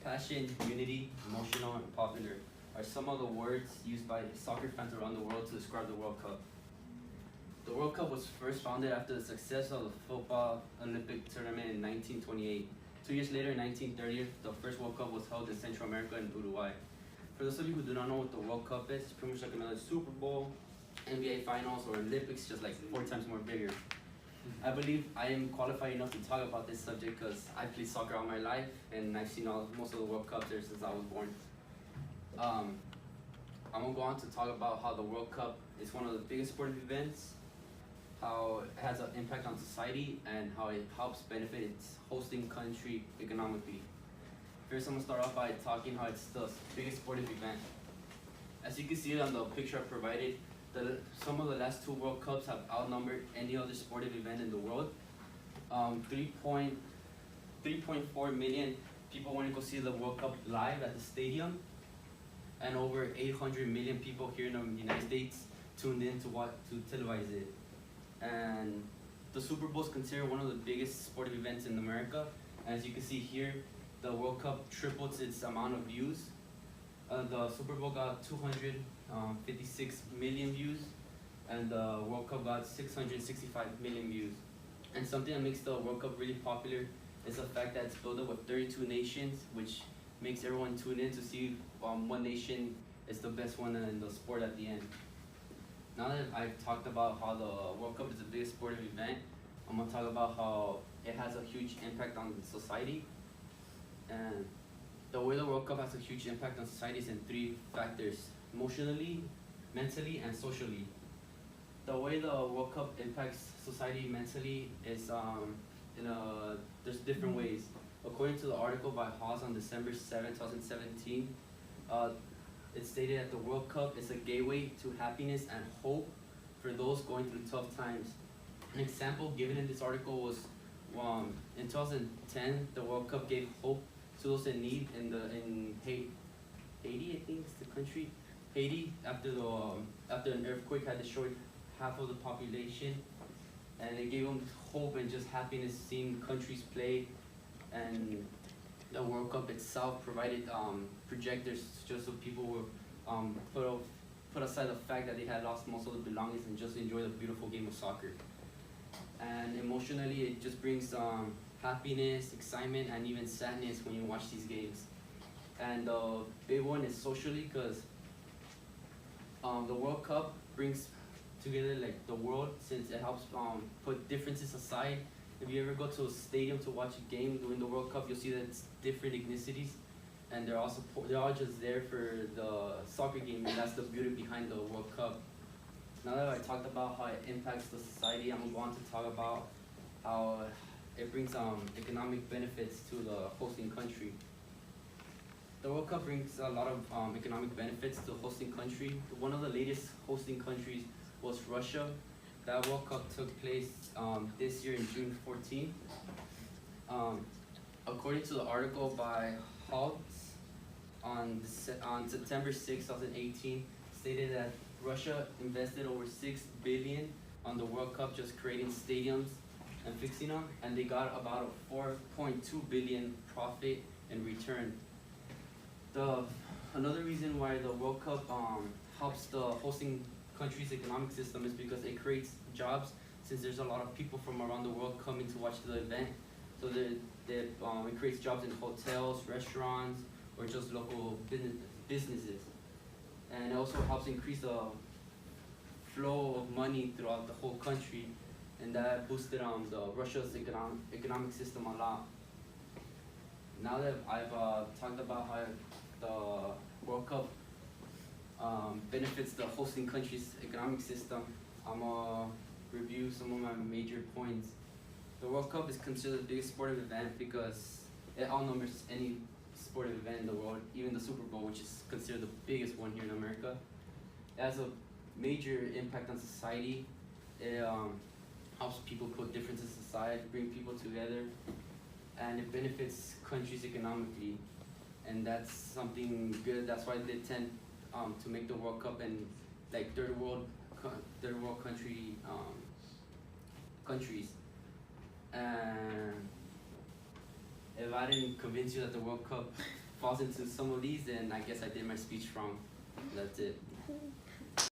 Passion, unity, emotional, and popular are some of the words used by soccer fans around the world to describe the World Cup. The World Cup was first founded after the success of the football Olympic tournament in 1928. 2 years later, in 1930, the first World Cup was held in Central America and Uruguay. For those of you who do not know what the World Cup is, it's pretty much like another Super Bowl, NBA Finals, or Olympics, just like 4 times more bigger. I believe I am qualified enough to talk about this subject because I played soccer all my life and I've seen most of the World Cups there since I was born. I'm gonna go on to talk about how the World Cup is one of the biggest sporting events, how it has an impact on society, and how it helps benefit its hosting country economically. First, I'm gonna start off by talking how it's the biggest sporting event. As you can see on the picture I provided, some of the last 2 World Cups have outnumbered any other sporting event in the world. 3.4 million people went to go see the World Cup live at the stadium, and over 800 million people here in the United States tuned in to televise it. And the Super Bowl is considered one of the biggest sporting events in America. As you can see here, the World Cup tripled its amount of views. The Super Bowl got 256 million views, and the World Cup got 665 million views. And something that makes the World Cup really popular is the fact that it's built up with 32 nations, which makes everyone tune in to see one nation is the best one in the sport at the end. Now that I've talked about how the World Cup is the biggest sporting event, I'm going to talk about how it has a huge impact on society. And the way the World Cup has a huge impact on society is in 3 factors: emotionally, mentally, and socially. The way the World Cup impacts society mentally is there's different ways. According to the article by Haas on December 7, 2017, it stated that the World Cup is a gateway to happiness and hope for those going through tough times. An example given in this article was in 2010, the World Cup gave hope to those in need in Haiti, I think it's the country, Haiti, after an earthquake had destroyed half of the population, and it gave them hope and just happiness seeing countries play. And the World Cup itself provided projectors just so people were put aside the fact that they had lost most of the belongings and just enjoy the beautiful game of soccer. And emotionally, it just brings happiness, excitement, and even sadness when you watch these games. And the big one is socially, because the World Cup brings together like the world, since it helps put differences aside. If you ever go to a stadium to watch a game during the World Cup, you'll see that it's different ethnicities, and they're all just there for the soccer game, and that's the beauty behind the World Cup. Now that I talked about how it impacts the society, I'm going to talk about how it brings economic benefits to the hosting country. The World Cup brings a lot of economic benefits to the hosting country. One of the latest hosting countries was Russia. That World Cup took place this year in June 14th. According to the article by Haltz on September 6, 2018, stated that Russia invested over $6 billion on the World Cup just creating stadiums and fixing them, and they got about a $4.2 billion profit in return. Another reason why the World Cup helps the hosting country's economic system is because it creates jobs, since there's a lot of people from around the world coming to watch the event. So it creates jobs in hotels, restaurants, or just local businesses. And it also helps increase the flow of money throughout the whole country, and that boosted Russia's economic system a lot. Now that I've talked about how the World Cup benefits the hosting country's economic system, I'm gonna review some of my major points. The World Cup is considered the biggest sporting event because it outnumbers any sporting event in the world, even the Super Bowl, which is considered the biggest one here in America. It has a major impact on society. It helps people put differences aside, bring people together, and it benefits countries economically. And that's something good. That's why they tend to make the World Cup in like third world countries. And if I didn't convince you that the World Cup falls into some of these, then I guess I did my speech wrong. That's it.